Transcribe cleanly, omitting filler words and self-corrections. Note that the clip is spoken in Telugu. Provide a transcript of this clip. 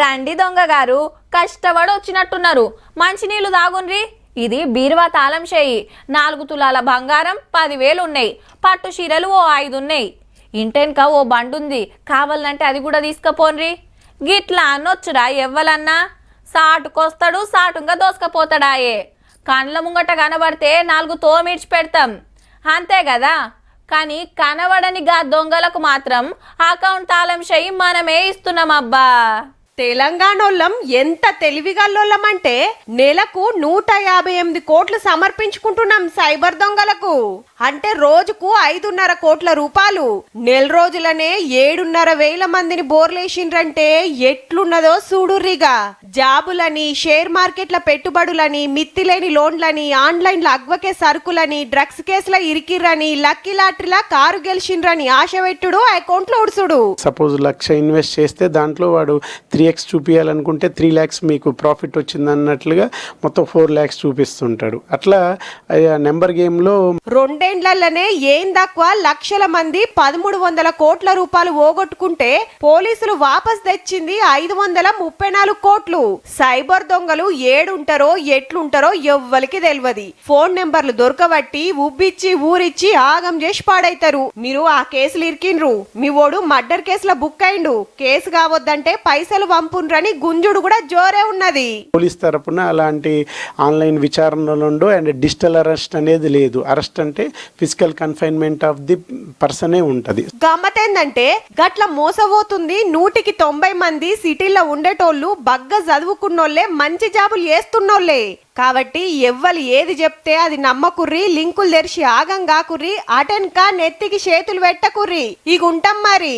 రండి దొంగ గారు, కష్టపడి వచ్చినట్టున్నారు. మంచినీళ్ళు తాగుండ్రి. ఇది బీరువా తాళం చేయి. 4 తులాల బంగారం 10,000 ఉన్నాయి. పట్టు చీరలు ఓ 5 ఉన్నాయి. ఇంటెనక ఓ బండుంది, కావాలంటే అది కూడా తీసుకపోన్రి. గిట్లా అనొచ్చురా ఎవ్వలన్నా. సాటుకొస్తాడు, సాటుగా దోసుకపోతాడాయే. కండ్ల ముంగట కనబడితే 4 తోమిడ్చి పెడతాం అంతే కదా. కానీ కనబడని గా దొంగలకు మాత్రం అకౌంట్ తాళం చేయి మనమే ఇస్తున్నాం అబ్బా. తెలంగాణోళ్ళం ఎంత తెలివిగల్లోళ్ళం అంటే నెలకు 158 కోట్లు సమర్పించుకుంటున్నాం సైబర్ దొంగలకు. అంటే రోజుకు 5.5 కోట్ల రూపాయలు. నెల రోజులనే 7.5 మందిని బోర్లేసిండ్రంటే ఎట్లున్నదో చూడుర్రిగా. జాబులని, షేర్ మార్కెట్ల పెట్టుబడులని, మిత్తిలేని లోన్లని, ఆన్లైన్ల అగ్వకే సరుకులని, డ్రగ్స్ కేసుల ఇరికిర్రని, లక్కీ లాటరీలా కారు గెలిచిండ్రని ఆశ పెట్టుడు, అకౌంట్లో ఉడుసుడు. సపోజ్ 1,00,000 ఇన్వెస్ట్ చేస్తే దాంట్లో వాడు 3x చూపించాలనుకుంటే 3 lakhs మీకు ప్రాఫిట్ వచ్చింది అన్నట్లుగా మొత్తం 4 lakhs చూపిస్తుంటాడు. అట్లా నెంబర్ గేమ్లో 2 ఏళ్లనే ఏం తక్కువ లక్షల మంది 1300 కోట్ల రూపాయలు పోగొట్టుకుంటే పోలీసులు వాపస్ తెచ్చింది 534 కోట్లు. సైబర్ దొంగలు ఏడుంటారో ఎట్లుంటారో ఎవ్వరికి తెలియదు. ఫోన్ నెంబర్లు దొరకబట్టి ఉబ్బిచ్చి ఊరిచ్చి ఆగం చేసి పాడైతారు. మీరు ఆ కేసులు ఇరికిండ్రు, మీ ఓడు మర్డర్ కేసులో బుక్ అయిండు, కేసు కావద్దంటే పైసలు పంపుండ్రని గుంజుడు కూడా జోరే ఉన్నది. పోలీస్ తరపున అలాంటి ఆన్లైన్ విచారణలో అండ్ డిజిటల్ అరెస్ట్ అనేది లేదు. అరెస్ట్ అంటే ఫిజికల్ కన్ఫైన్మెంట్ ఆఫ్ ది పర్సనే ఉంటది. గమ్మతేందంటే గట్ల మోసపోతుంది 190 మంది సిటీల్లో ఉండేటోళ్ళు, బగ్గ చదువుకున్నోళ్లే, మంచి జాబులు చేస్తున్నోళ్లే. కాబట్టి ఎవ్వరు ఏది చెప్తే అది నమ్మకుర్రి, లింకులు తెరిచి ఆగం కాకుర్రి, అటెన్కా నెత్తికి చేతులు పెట్టకుర్రి. ఇగుంటాం మరి.